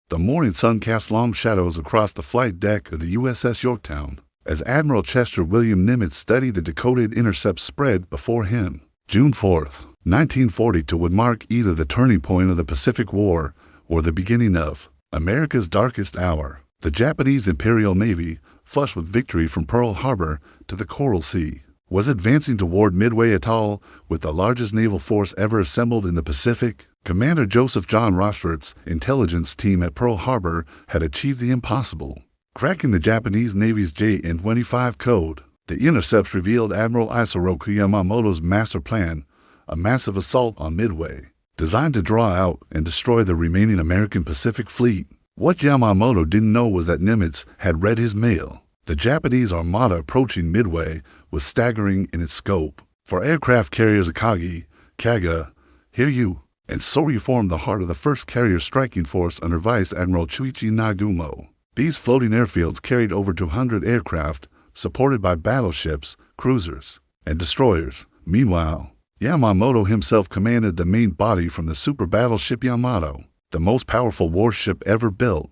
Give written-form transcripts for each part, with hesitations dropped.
The morning sun cast long shadows across the flight deck of the USS Yorktown, as Admiral Chester William Nimitz studied the decoded intercept spread before him. June 4th, 1942 would mark either the turning point of the Pacific War or the beginning of America's darkest hour. The Japanese Imperial Navy, flush with victory from Pearl Harbor to the Coral Sea, was advancing toward Midway Atoll with the largest naval force ever assembled in the Pacific. Commander Joseph John Rochfort's intelligence team at Pearl Harbor had achieved the impossible, cracking the Japanese Navy's JN-25 code. The intercepts revealed Admiral Isoroku Yamamoto's master plan, a massive assault on Midway, designed to draw out and destroy the remaining American Pacific Fleet. What Yamamoto didn't know was that Nimitz had read his mail. The Japanese armada approaching Midway was staggering in its scope. For aircraft carriers Akagi, Kaga, Hiryu, and Soryu formed the heart of the first carrier striking force under Vice Admiral Chuichi Nagumo. These floating airfields carried over 200 aircraft, supported by battleships, cruisers, and destroyers. Meanwhile, Yamamoto himself commanded the main body from the super battleship Yamato, the most powerful warship ever built.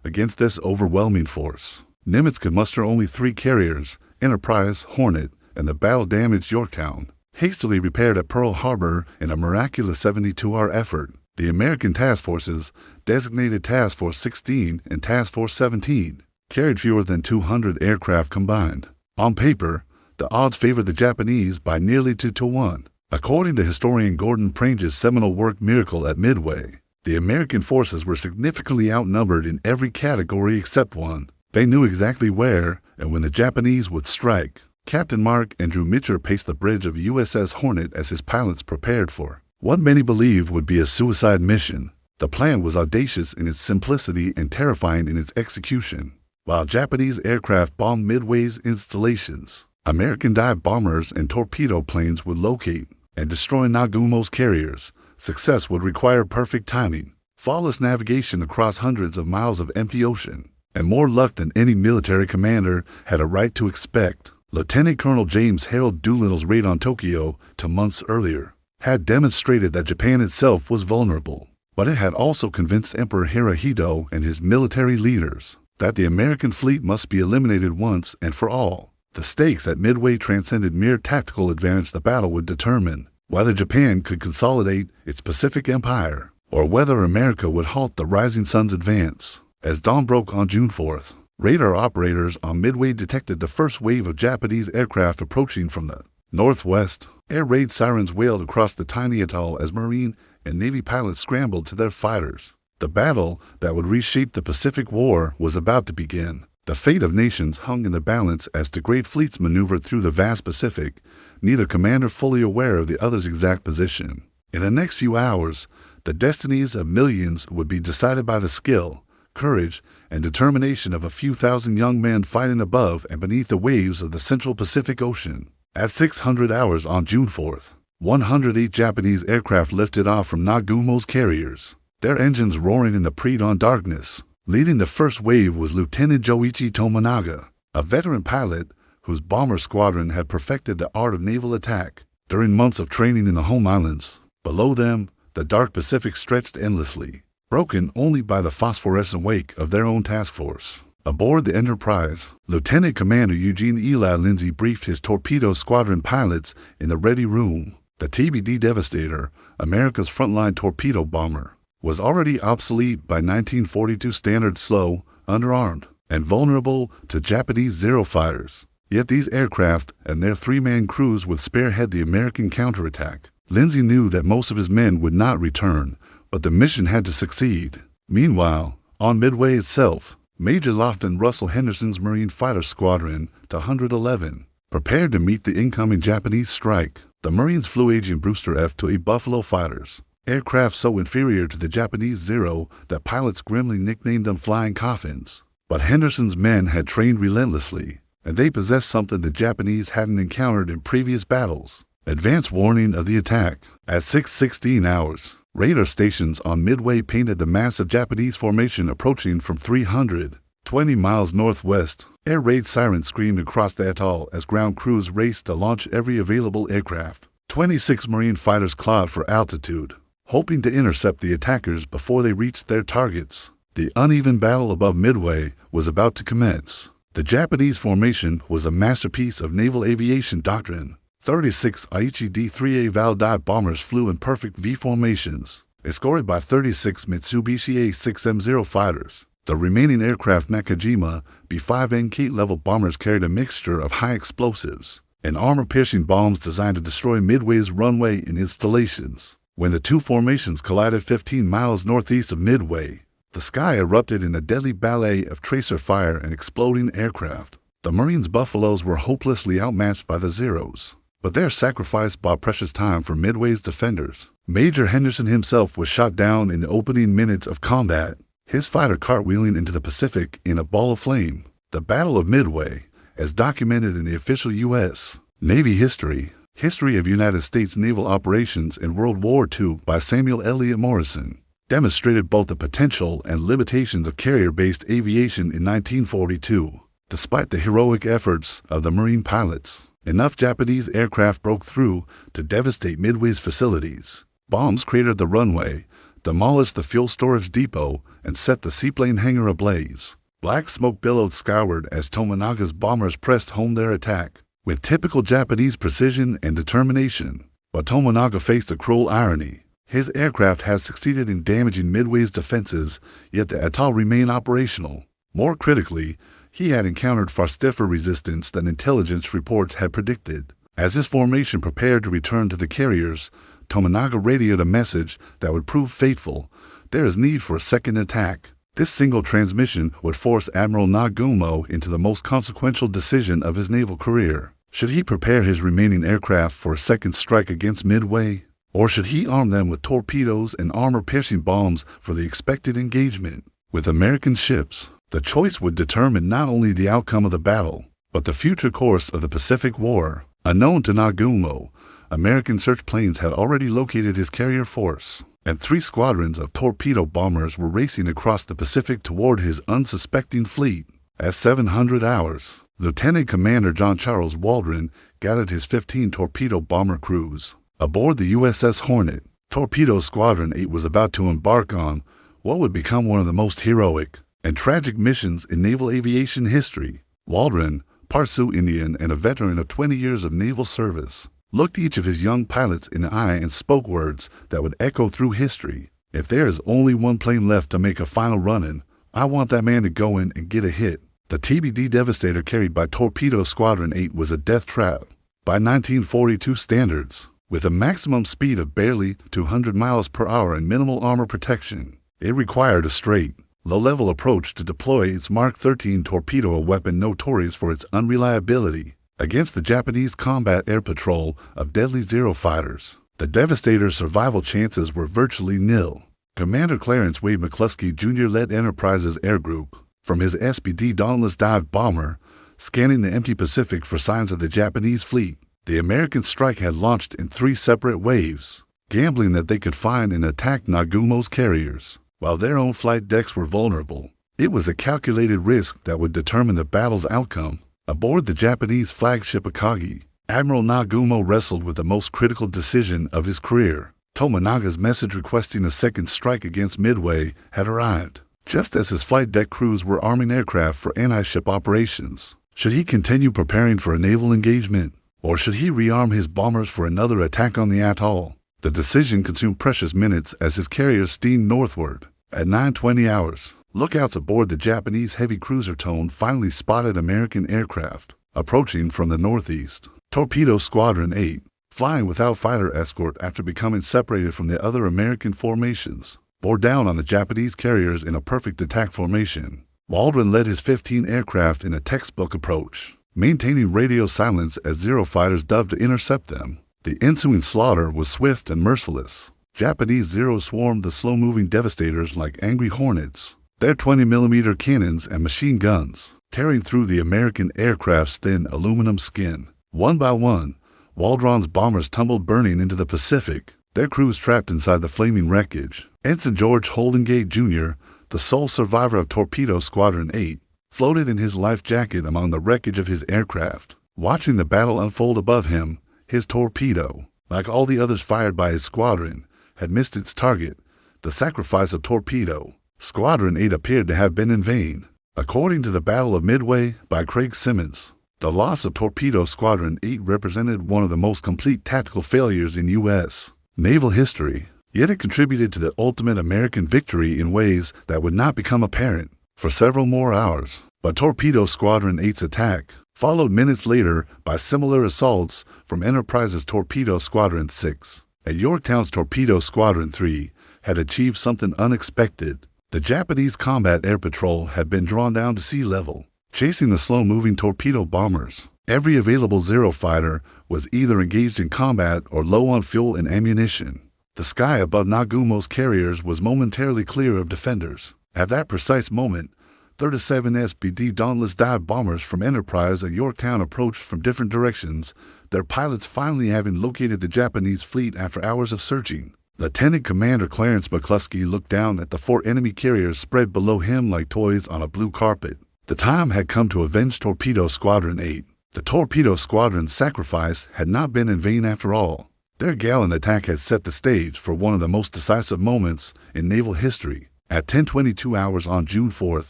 Against this overwhelming force, Nimitz could muster only 3 carriers, Enterprise, Hornet, and the battle-damaged Yorktown, hastily repaired at Pearl Harbor in a miraculous 72-hour effort. The American task forces, designated Task Force 16 and Task Force 17, carried fewer than 200 aircraft combined. On paper, the odds favored the Japanese by nearly 2-to-1. According to historian Gordon Prange's seminal work Miracle at Midway, the American forces were significantly outnumbered in every category except one. They knew exactly where and when the Japanese would strike. Captain Mark Andrew Mitchell paced the bridge of USS Hornet as his pilots prepared for what many believed would be a suicide mission. The plan was audacious in its simplicity and terrifying in its execution. While Japanese aircraft bombed Midway's installations, American dive bombers and torpedo planes would locate and destroy Nagumo's carriers. Success would require perfect timing, flawless navigation across hundreds of miles of empty ocean, and more luck than any military commander had a right to expect. Lieutenant Colonel James Harold Doolittle's raid on Tokyo 2 months earlier had demonstrated that Japan itself was vulnerable, but it had also convinced Emperor Hirohito and his military leaders that the American fleet must be eliminated once and for all. The stakes at Midway transcended mere tactical advantage. The battle would determine whether Japan could consolidate its Pacific empire or whether America would halt the rising sun's advance. As dawn broke on June 4th, radar operators on Midway detected the first wave of Japanese aircraft approaching from the northwest. Air raid sirens wailed across the tiny atoll as Marine and Navy pilots scrambled to their fighters. The battle that would reshape the Pacific War was about to begin. The fate of nations hung in the balance as the great fleets maneuvered through the vast Pacific, neither commander fully aware of the other's exact position. In the next few hours, the destinies of millions would be decided by the skill, courage, and determination of a few thousand young men fighting above and beneath the waves of the Central Pacific Ocean. At 600 hours on June 4th, 108 Japanese aircraft lifted off from Nagumo's carriers, their engines roaring in the pre-dawn darkness. Leading the first wave was Lieutenant Joichi Tominaga, a veteran pilot whose bomber squadron had perfected the art of naval attack during months of training in the home islands. Below them, the dark Pacific stretched endlessly, broken only by the phosphorescent wake of their own task force. Aboard the Enterprise, Lieutenant Commander Eugene Eli Lindsay briefed his torpedo squadron pilots in the ready room. The TBD Devastator, America's frontline torpedo bomber, was already obsolete by 1942 standards, slow, underarmed, and vulnerable to Japanese Zero fighters. Yet these aircraft and their 3-man crews would spearhead the American counterattack. Lindsay knew that most of his men would not return, but the mission had to succeed. Meanwhile, on Midway itself, Major Lofton Russell Henderson's Marine Fighter Squadron, 111, prepared to meet the incoming Japanese strike. The Marines flew Agent Brewster F-2A Buffalo fighters, aircraft so inferior to the Japanese Zero that pilots grimly nicknamed them flying coffins. But Henderson's men had trained relentlessly, and they possessed something the Japanese hadn't encountered in previous battles: advance warning of the attack. At 6:16 hours, radar stations on Midway painted the massive Japanese formation approaching from 320 miles northwest. Air raid sirens screamed across the atoll as ground crews raced to launch every available aircraft. 26 Marine fighters clawed for altitude, hoping to intercept the attackers before they reached their targets. The uneven battle above Midway was about to commence. The Japanese formation was a masterpiece of naval aviation doctrine. 36 Aichi D-3A Val dive bombers flew in perfect V formations, escorted by 36 Mitsubishi A-6M0 fighters. The remaining aircraft Nakajima B-5N level bombers carried a mixture of high explosives and armor-piercing bombs designed to destroy Midway's runway and installations. When the two formations collided 15 miles northeast of Midway, the sky erupted in a deadly ballet of tracer fire and exploding aircraft. The Marines' Buffaloes were hopelessly outmatched by the Zeros, but their sacrifice bought precious time for Midway's defenders. Major Henderson himself was shot down in the opening minutes of combat, his fighter cartwheeling into the Pacific in a ball of flame. The Battle of Midway, as documented in the official U.S. Navy history, History of United States Naval Operations in World War II by Samuel Eliot Morrison, demonstrated both the potential and limitations of carrier-based aviation in 1942. Despite the heroic efforts of the Marine pilots, enough Japanese aircraft broke through to devastate Midway's facilities. Bombs cratered the runway, demolished the fuel storage depot, and set the seaplane hangar ablaze. Black smoke billowed skyward as Tomonaga's bombers pressed home their attack, with typical Japanese precision and determination. But Tomonaga faced a cruel irony. His aircraft had succeeded in damaging Midway's defenses, yet the atoll remained operational. More critically, he had encountered far stiffer resistance than intelligence reports had predicted. As his formation prepared to return to the carriers, Tomonaga radioed a message that would prove fateful. There is need for a second attack. This single transmission would force Admiral Nagumo into the most consequential decision of his naval career. Should he prepare his remaining aircraft for a second strike against Midway? Or should he arm them with torpedoes and armor-piercing bombs for the expected engagement? With American ships, the choice would determine not only the outcome of the battle, but the future course of the Pacific War. Unknown to Nagumo, American search planes had already located his carrier force, and 3 squadrons of torpedo bombers were racing across the Pacific toward his unsuspecting fleet. At 700 hours, Lieutenant Commander John Charles Waldron gathered his 15 torpedo bomber crews. Aboard the USS Hornet, Torpedo Squadron 8 was about to embark on what would become one of the most heroic and tragic missions in naval aviation history. Waldron, part Sioux Indian and a veteran of 20 years of naval service, looked each of his young pilots in the eye and spoke words that would echo through history. If there is only one plane left to make a final run in, I want that man to go in and get a hit. The TBD Devastator carried by Torpedo Squadron 8 was a death trap. By 1942 standards, with a maximum speed of barely 200 miles per hour and minimal armor protection, it required a straight, low-level approach to deploy its Mark 13 torpedo, a weapon notorious for its unreliability, against the Japanese combat air patrol of deadly Zero fighters. The Devastator's survival chances were virtually nil. Commander Clarence Wade McCluskey Jr. led Enterprise's air group from his SBD Dauntless dive bomber, scanning the empty Pacific for signs of the Japanese fleet. The American strike had launched in 3 separate waves, gambling that they could find and attack Nagumo's carriers, while their own flight decks were vulnerable. It was a calculated risk that would determine the battle's outcome. Aboard the Japanese flagship Akagi, Admiral Nagumo wrestled with the most critical decision of his career. Tomonaga's message requesting a second strike against Midway had arrived, just as his flight deck crews were arming aircraft for anti-ship operations. Should he continue preparing for a naval engagement, or should he rearm his bombers for another attack on the atoll? The decision consumed precious minutes as his carriers steamed northward. At 9:20 hours, lookouts aboard the Japanese heavy cruiser Tone finally spotted American aircraft approaching from the northeast. Torpedo Squadron 8, flying without fighter escort after becoming separated from the other American formations, bore down on the Japanese carriers in a perfect attack formation. Waldron led his 15 aircraft in a textbook approach, maintaining radio silence as Zero fighters dove to intercept them. The ensuing slaughter was swift and merciless. Japanese Zeros swarmed the slow-moving Devastators like angry hornets, their 20mm cannons and machine guns tearing through the American aircraft's thin aluminum skin. One by one, Waldron's bombers tumbled burning into the Pacific, their crews trapped inside the flaming wreckage. Ensign George Holdengate Jr., the sole survivor of Torpedo Squadron 8, floated in his life jacket among the wreckage of his aircraft, watching the battle unfold above him. His torpedo, like all the others fired by his squadron, had missed its target. The sacrifice of Torpedo, Squadron 8 appeared to have been in vain. According to the Battle of Midway by Craig Simmons, the loss of Torpedo Squadron 8 represented one of the most complete tactical failures in U.S. naval history, yet it contributed to the ultimate American victory in ways that would not become apparent for several more hours. But Torpedo Squadron 8's attack followed minutes later by similar assaults from Enterprise's Torpedo Squadron 6. At Yorktown's Torpedo Squadron 3 had achieved something unexpected. The Japanese combat air patrol had been drawn down to sea level, chasing the slow-moving torpedo bombers. Every available Zero fighter was either engaged in combat or low on fuel and ammunition. The sky above Nagumo's carriers was momentarily clear of defenders. At that precise moment, 37 SBD Dauntless dive bombers from Enterprise at Yorktown approached from different directions, their pilots finally having located the Japanese fleet after hours of searching. Lieutenant Commander Clarence McCluskey looked down at the 4 enemy carriers spread below him like toys on a blue carpet. The time had come to avenge Torpedo Squadron 8. The Torpedo Squadron's sacrifice had not been in vain after all. Their gallant attack had set the stage for one of the most decisive moments in naval history. At 10:22 hours on June 4,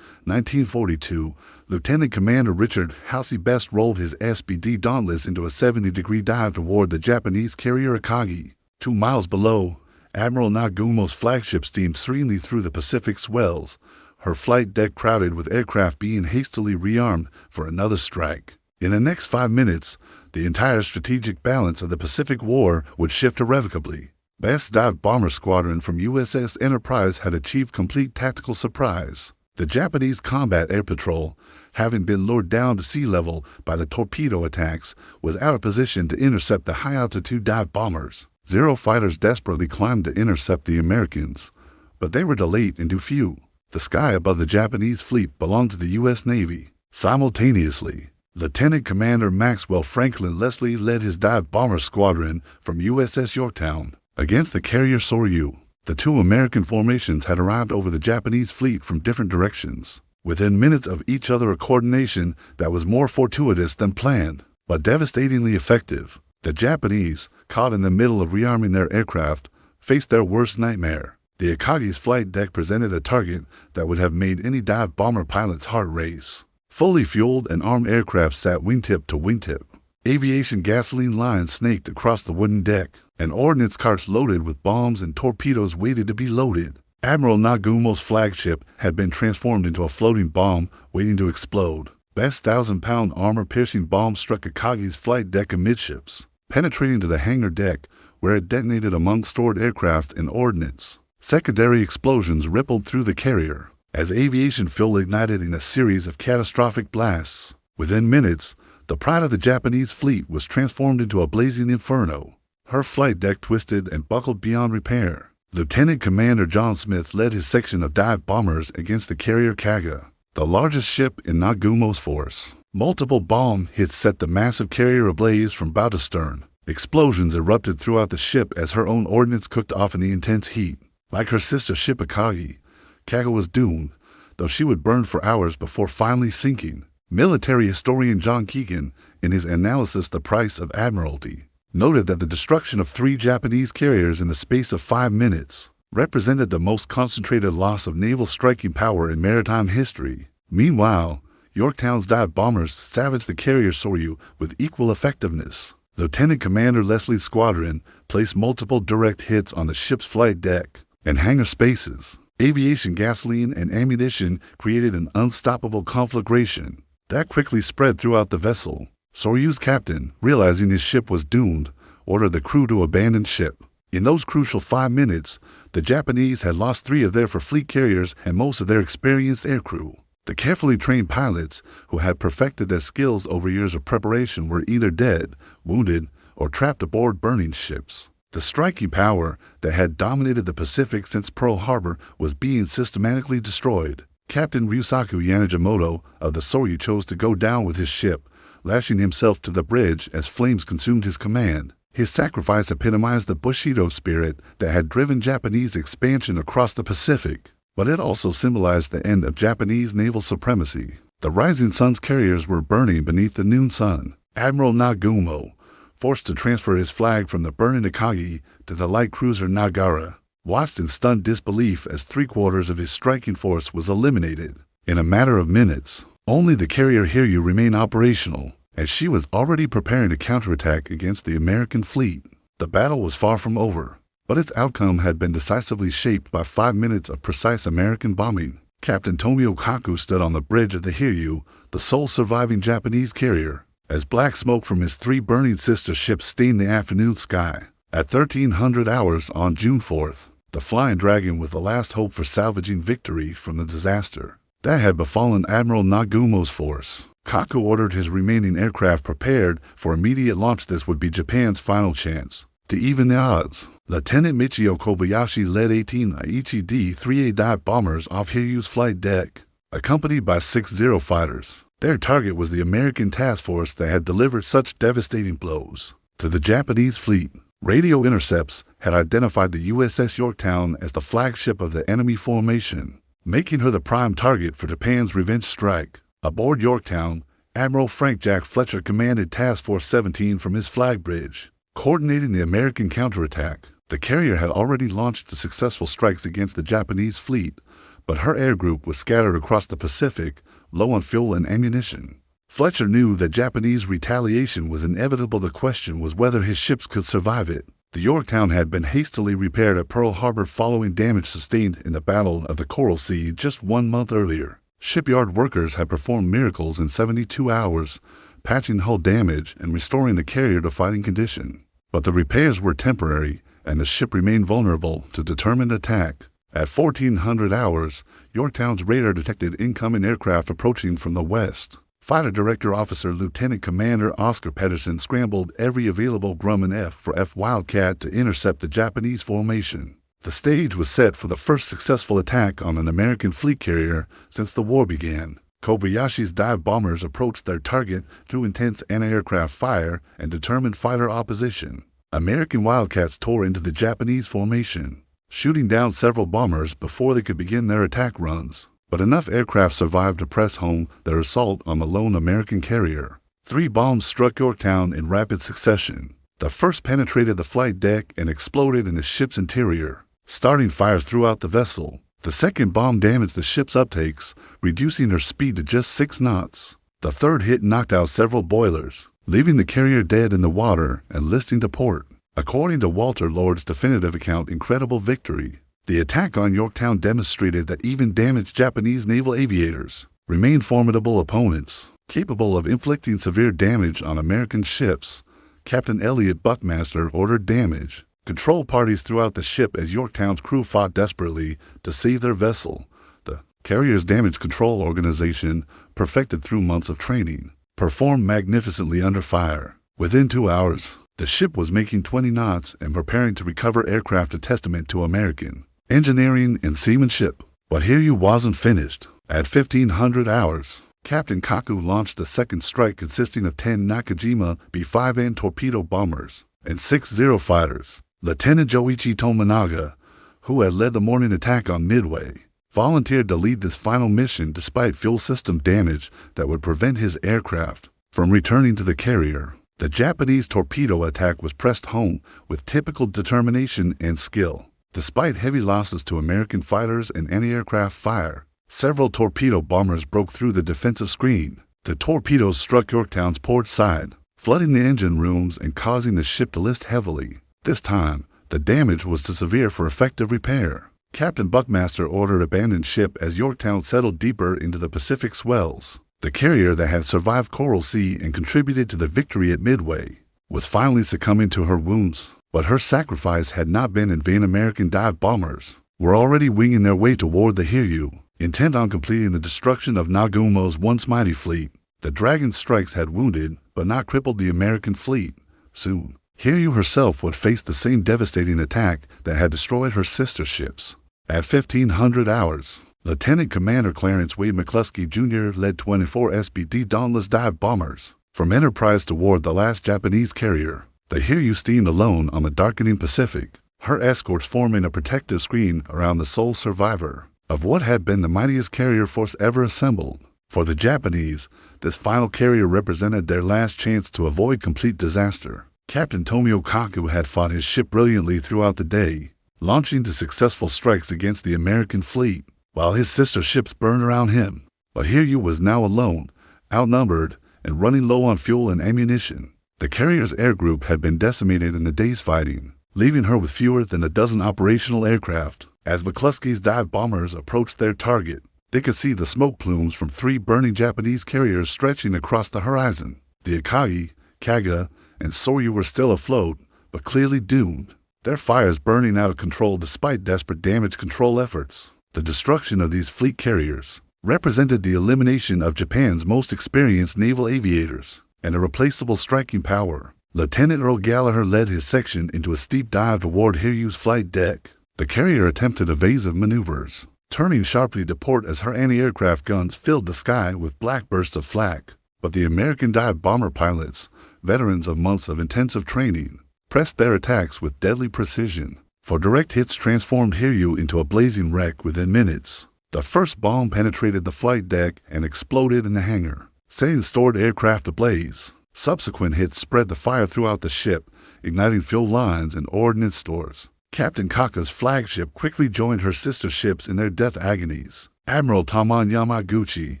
1942, Lieutenant Commander Richard Halsey Best rolled his SBD Dauntless into a 70-degree dive toward the Japanese carrier Akagi. 2 miles below, Admiral Nagumo's flagship steamed serenely through the Pacific swells, her flight deck crowded with aircraft being hastily rearmed for another strike. In the next 5 minutes, the entire strategic balance of the Pacific War would shift irrevocably. Best's dive bomber squadron from USS Enterprise had achieved complete tactical surprise. The Japanese combat air patrol, having been lured down to sea level by the torpedo attacks, was out of position to intercept the high-altitude dive bombers. Zero fighters desperately climbed to intercept the Americans, but they were delayed and too few. The sky above the Japanese fleet belonged to the U.S. Navy. Simultaneously, Lieutenant Commander Maxwell Franklin Leslie led his dive bomber squadron from USS Yorktown against the carrier Soryu. The 2 American formations had arrived over the Japanese fleet from different directions, within minutes of each other, a coordination that was more fortuitous than planned, but devastatingly effective. The Japanese, caught in the middle of rearming their aircraft, faced their worst nightmare. The Akagi's flight deck presented a target that would have made any dive bomber pilot's heart race. Fully fueled and armed aircraft sat wingtip to wingtip. Aviation gasoline lines snaked across the wooden deck, and ordnance carts loaded with bombs and torpedoes waited to be loaded. Admiral Nagumo's flagship had been transformed into a floating bomb waiting to explode. Best's 1,000-pound armor-piercing bomb struck Akagi's flight deck amidships, penetrating to the hangar deck, where it detonated among stored aircraft and ordnance. Secondary explosions rippled through the carrier, as aviation fuel ignited in a series of catastrophic blasts. Within minutes, the pride of the Japanese fleet was transformed into a blazing inferno. Her flight deck twisted and buckled beyond repair. Lieutenant Commander John Smith led his section of dive bombers against the carrier Kaga, the largest ship in Nagumo's force. Multiple bomb hits set the massive carrier ablaze from bow to stern. Explosions erupted throughout the ship as her own ordnance cooked off in the intense heat. Like her sister ship Akagi, Kaga was doomed, though she would burn for hours before finally sinking. Military historian John Keegan, in his analysis The Price of Admiralty, noted that the destruction of 3 Japanese carriers in the space of 5 minutes represented the most concentrated loss of naval striking power in maritime history. Meanwhile, Yorktown's dive bombers savaged the carrier Soryu with equal effectiveness. Lieutenant Commander Leslie's squadron placed multiple direct hits on the ship's flight deck and hangar spaces. Aviation gasoline and ammunition created an unstoppable conflagration that quickly spread throughout the vessel. Soryu's captain, realizing his ship was doomed, ordered the crew to abandon ship. In those crucial 5 minutes, the Japanese had lost 3 of their fleet carriers and most of their experienced aircrew. The carefully trained pilots, who had perfected their skills over years of preparation, were either dead, wounded, or trapped aboard burning ships. The striking power that had dominated the Pacific since Pearl Harbor was being systematically destroyed. Captain Ryusaku Yanagimoto of the Soryu chose to go down with his ship, lashing himself to the bridge as flames consumed his command. His sacrifice epitomized the Bushido spirit that had driven Japanese expansion across the Pacific, but it also symbolized the end of Japanese naval supremacy. The Rising Sun's carriers were burning beneath the noon sun. Admiral Nagumo, forced to transfer his flag from the burning Akagi to the light cruiser Nagara, watched in stunned disbelief as three-quarters of his striking force was eliminated. In a matter of minutes, only the carrier Hiryu remained operational, as she was already preparing to counterattack against the American fleet. The battle was far from over, but its outcome had been decisively shaped by 5 minutes of precise American bombing. Captain Tomio Kaku stood on the bridge of the Hiryu, the sole surviving Japanese carrier, as black smoke from his 3 burning sister ships stained the afternoon sky. At 1300 hours on June 4th, the Flying Dragon was the last hope for salvaging victory from the disaster that had befallen Admiral Nagumo's force. Kaku ordered his remaining aircraft prepared for immediate launch. This would be Japan's final chance to even the odds. Lieutenant Michio Kobayashi led 18 Aichi D-3A dive bombers off Hiryu's flight deck, accompanied by 6 Zero fighters. Their target was the American task force that had delivered such devastating blows to the Japanese fleet. Radio intercepts had identified the USS Yorktown as the flagship of the enemy formation, making her the prime target for Japan's revenge strike. Aboard Yorktown, Admiral Frank Jack Fletcher commanded Task Force 17 from his flag bridge, coordinating the American counterattack. The carrier had already launched successful strikes against the Japanese fleet, but her air group was scattered across the Pacific, low on fuel and ammunition. Fletcher knew that Japanese retaliation was inevitable. The question was whether his ships could survive it. The Yorktown had been hastily repaired at Pearl Harbor following damage sustained in the Battle of the Coral Sea just 1 month earlier. Shipyard workers had performed miracles in 72 hours, patching hull damage and restoring the carrier to fighting condition. But the repairs were temporary, and the ship remained vulnerable to determined attack. At 1400 hours, Yorktown's radar detected incoming aircraft approaching from the west. Fighter Director Officer Lieutenant Commander Oscar Pedersen scrambled every available Grumman F-4F Wildcat to intercept the Japanese formation. The stage was set for the first successful attack on an American fleet carrier since the war began. Kobayashi's dive bombers approached their target through intense anti-aircraft fire and determined fighter opposition. American Wildcats tore into the Japanese formation, shooting down several bombers before they could begin their attack runs. But enough aircraft survived to press home their assault on the lone American carrier. 3 bombs struck Yorktown in rapid succession. The first penetrated the flight deck and exploded in the ship's interior, starting fires throughout the vessel. The second bomb damaged the ship's uptakes, reducing her speed to just 6 knots. The third hit knocked out several boilers, leaving the carrier dead in the water and listing to port. According to Walter Lord's definitive account, Incredible Victory, the attack on Yorktown demonstrated that even damaged Japanese naval aviators remained formidable opponents, capable of inflicting severe damage on American ships. Captain Elliot Buckmaster ordered damage control parties throughout the ship as Yorktown's crew fought desperately to save their vessel. The carrier's damage control organization, perfected through months of training, performed magnificently under fire. Within 2 hours, the ship was making 20 knots and preparing to recover aircraft, a testament to American engineering and seamanship. But Hiryu wasn't finished. At 1500 hours, Captain Kaku launched a second strike consisting of 10 Nakajima B-5N torpedo bombers and 6 Zero fighters. Lieutenant Joichi Tominaga, who had led the morning attack on Midway, volunteered to lead this final mission despite fuel system damage that would prevent his aircraft from returning to the carrier. The Japanese torpedo attack was pressed home with typical determination and skill. Despite heavy losses to American fighters and anti-aircraft fire, several torpedo bombers broke through the defensive screen. The torpedoes struck Yorktown's port side, flooding the engine rooms and causing the ship to list heavily. This time, the damage was too severe for effective repair. Captain Buckmaster ordered abandoned ship as Yorktown settled deeper into the Pacific swells. The carrier that had survived Coral Sea and contributed to the victory at Midway was finally succumbing to her wounds. But her sacrifice had not been in vain. American dive bombers were already winging their way toward the Hiryu, intent on completing the destruction of Nagumo's once mighty fleet. The Dragon's strikes had wounded, but not crippled the American fleet. Soon, Hiryu herself would face the same devastating attack that had destroyed her sister ships. At 1500 hours, Lieutenant Commander Clarence Wade McCluskey Jr. led 24 SBD Dauntless dive bombers from Enterprise toward the last Japanese carrier. The Hiryu steamed alone on the darkening Pacific, her escorts forming a protective screen around the sole survivor of what had been the mightiest carrier force ever assembled. For the Japanese, this final carrier represented their last chance to avoid complete disaster. Captain Tomio Kaku had fought his ship brilliantly throughout the day, launching the successful strikes against the American fleet, while his sister ships burned around him. But Hiryu was now alone, outnumbered, and running low on fuel and ammunition. The carrier's air group had been decimated in the day's fighting, leaving her with fewer than a dozen operational aircraft. As McCluskey's dive bombers approached their target, they could see the smoke plumes from 3 burning Japanese carriers stretching across the horizon. The Akagi, Kaga, and Soryu were still afloat, but clearly doomed, their fires burning out of control despite desperate damage control efforts. The destruction of these fleet carriers represented the elimination of Japan's most experienced naval aviators and irreplaceable striking power. Lieutenant Earl Gallagher led his section into a steep dive toward Hiryu's flight deck. The carrier attempted evasive maneuvers, turning sharply to port as her anti-aircraft guns filled the sky with black bursts of flak. But the American dive bomber pilots, veterans of months of intensive training, pressed their attacks with deadly precision. For direct hits transformed Hiryu into a blazing wreck within minutes. The first bomb penetrated the flight deck and exploded in the hangar, setting stored aircraft ablaze. Subsequent hits spread the fire throughout the ship, igniting fuel lines and ordnance stores. Captain Kaka's flagship quickly joined her sister ships in their death agonies. Admiral Tamon Yamaguchi,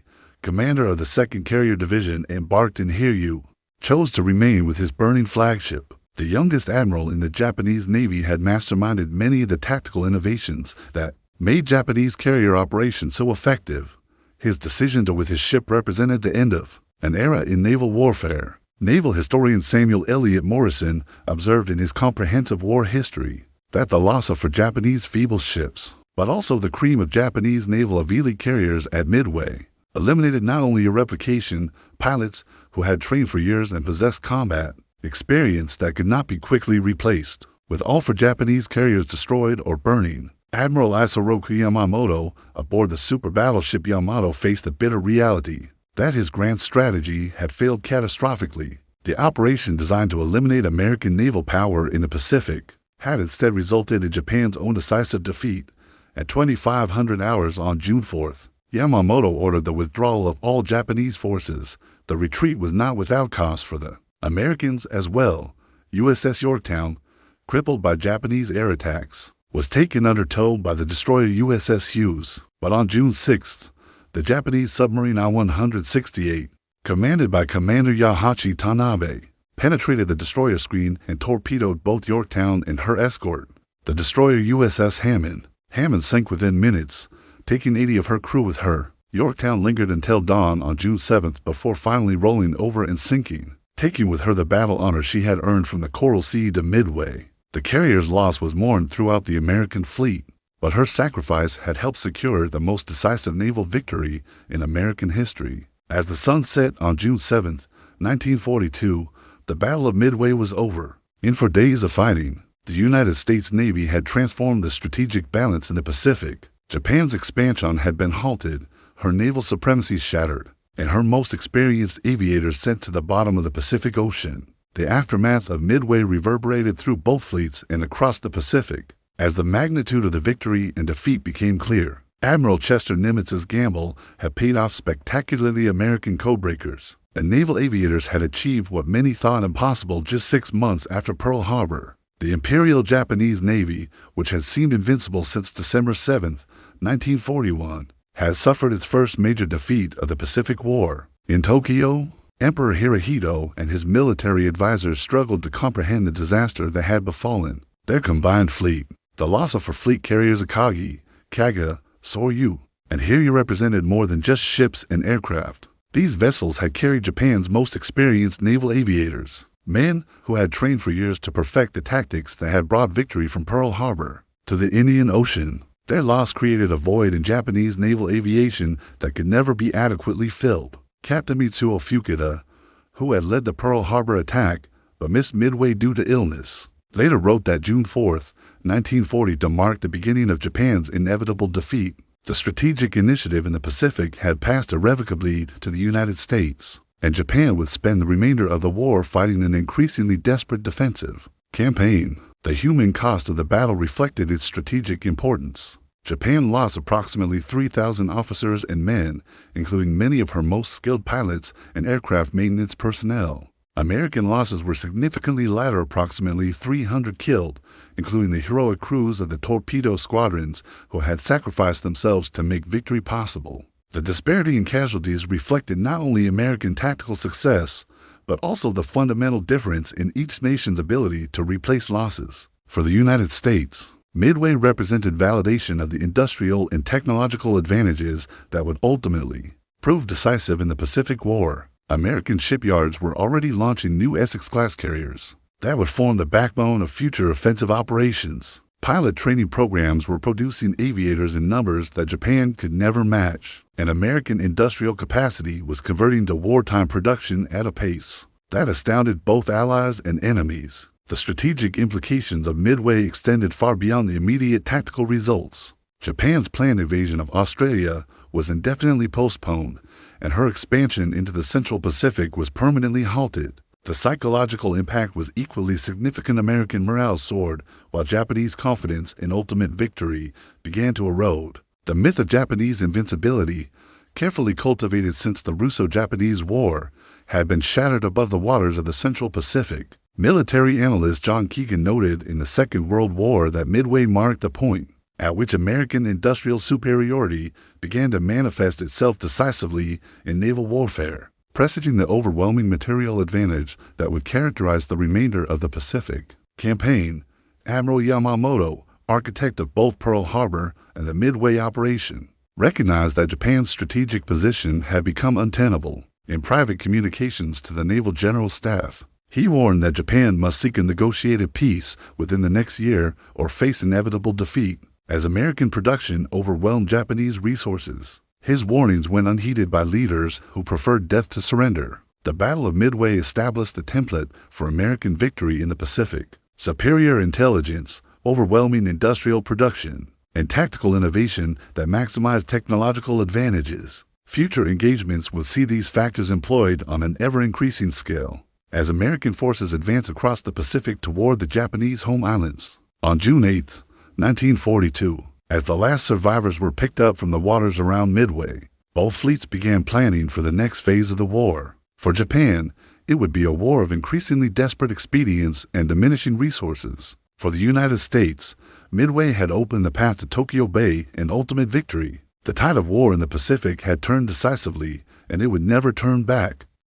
commander of the 2nd Carrier Division embarked in Hiryu, chose to remain with his burning flagship. The youngest admiral in the Japanese Navy had masterminded many of the tactical innovations that made Japanese carrier operations so effective. His decision to with his ship represented the end of an era in naval warfare. Naval historian Samuel Eliot Morrison observed in his comprehensive war history that the loss of for Japanese feeble ships, but also the cream of Japanese naval elite carriers at Midway, eliminated not only a replication, pilots who had trained for years and possessed combat experience that could not be quickly replaced. With all for Japanese carriers destroyed or burning, Admiral Isoroku Yamamoto aboard the super battleship Yamato faced the bitter reality that his grand strategy had failed catastrophically. The operation designed to eliminate American naval power in the Pacific had instead resulted in Japan's own decisive defeat. At 2500 hours on June 4th, Yamamoto ordered the withdrawal of all Japanese forces. The retreat was not without cost for the Americans as well. USS Yorktown, crippled by Japanese air attacks, was taken under tow by the destroyer USS Hughes. But on June 6th, the Japanese submarine I-168, commanded by Commander Yahachi Tanabe, penetrated the destroyer screen and torpedoed both Yorktown and her escort, the destroyer USS Hammond. Hammond sank within minutes, taking 80 of her crew with her. Yorktown lingered until dawn on June 7th before finally rolling over and sinking, taking with her the battle honor she had earned from the Coral Sea to Midway. The carrier's loss was mourned throughout the American fleet, but her sacrifice had helped secure the most decisive naval victory in American history. As the sun set on June 7, 1942, the Battle of Midway was over. In 4 days of fighting, the United States Navy had transformed the strategic balance in the Pacific. Japan's expansion had been halted, her naval supremacy shattered, and her most experienced aviators sent to the bottom of the Pacific Ocean. The aftermath of Midway reverberated through both fleets and across the Pacific. As the magnitude of the victory and defeat became clear, Admiral Chester Nimitz's gamble had paid off spectacularly. American codebreakers and naval aviators had achieved what many thought impossible just 6 months after Pearl Harbor. The Imperial Japanese Navy, which had seemed invincible since December 7, 1941, has suffered its first major defeat of the Pacific War. In Tokyo, Emperor Hirohito and his military advisors struggled to comprehend the disaster that had befallen their combined fleet. The loss of her fleet carriers Akagi, Kaga, Soryu, and Hiryu represented more than just ships and aircraft. These vessels had carried Japan's most experienced naval aviators, men who had trained for years to perfect the tactics that had brought victory from Pearl Harbor to the Indian Ocean. Their loss created a void in Japanese naval aviation that could never be adequately filled. Captain Mitsuo Fukuda, who had led the Pearl Harbor attack but missed Midway due to illness, later wrote that June 4, 1940 to mark the beginning of Japan's inevitable defeat. The strategic initiative in the Pacific had passed irrevocably to the United States, and Japan would spend the remainder of the war fighting an increasingly desperate defensive campaign. The human cost of the battle reflected its strategic importance. Japan lost approximately 3,000 officers and men, including many of her most skilled pilots and aircraft maintenance personnel. American losses were significantly lighter, approximately 300 killed, including the heroic crews of the torpedo squadrons who had sacrificed themselves to make victory possible. The disparity in casualties reflected not only American tactical success, but also the fundamental difference in each nation's ability to replace losses. For the United States, Midway represented validation of the industrial and technological advantages that would ultimately prove decisive in the Pacific War. American shipyards were already launching new Essex-class carriers that would form the backbone of future offensive operations. Pilot training programs were producing aviators in numbers that Japan could never match, and American industrial capacity was converting to wartime production at a pace that astounded both allies and enemies. The strategic implications of Midway extended far beyond the immediate tactical results. Japan's planned invasion of Australia was indefinitely postponed, and her expansion into the Central Pacific was permanently halted. The psychological impact was equally significant. American morale soared, while Japanese confidence in ultimate victory began to erode. The myth of Japanese invincibility, carefully cultivated since the Russo-Japanese War, had been shattered above the waters of the Central Pacific. Military analyst John Keegan noted in the Second World War that Midway marked the point at which American industrial superiority began to manifest itself decisively in naval warfare, presaging the overwhelming material advantage that would characterize the remainder of the Pacific campaign. Admiral Yamamoto, architect of both Pearl Harbor and the Midway operation, recognized that Japan's strategic position had become untenable. In private communications to the Naval General Staff, he warned that Japan must seek a negotiated peace within the next year or face inevitable defeat, as American production overwhelmed Japanese resources. His warnings went unheeded by leaders who preferred death to surrender. The Battle of Midway established the template for American victory in the Pacific. Superior intelligence, overwhelming industrial production, and tactical innovation that maximized technological advantages. Future engagements will see these factors employed on an ever-increasing scale as American forces advance across the Pacific toward the Japanese home islands. On June 8, 1942, as the last survivors were picked up from the waters around Midway, both fleets began planning for the next phase of the war. For Japan, it would be a war of increasingly desperate expedients and diminishing resources. For the United States, Midway had opened the path to Tokyo Bay and ultimate victory. The tide of war in the Pacific had turned decisively, and it would never turn back.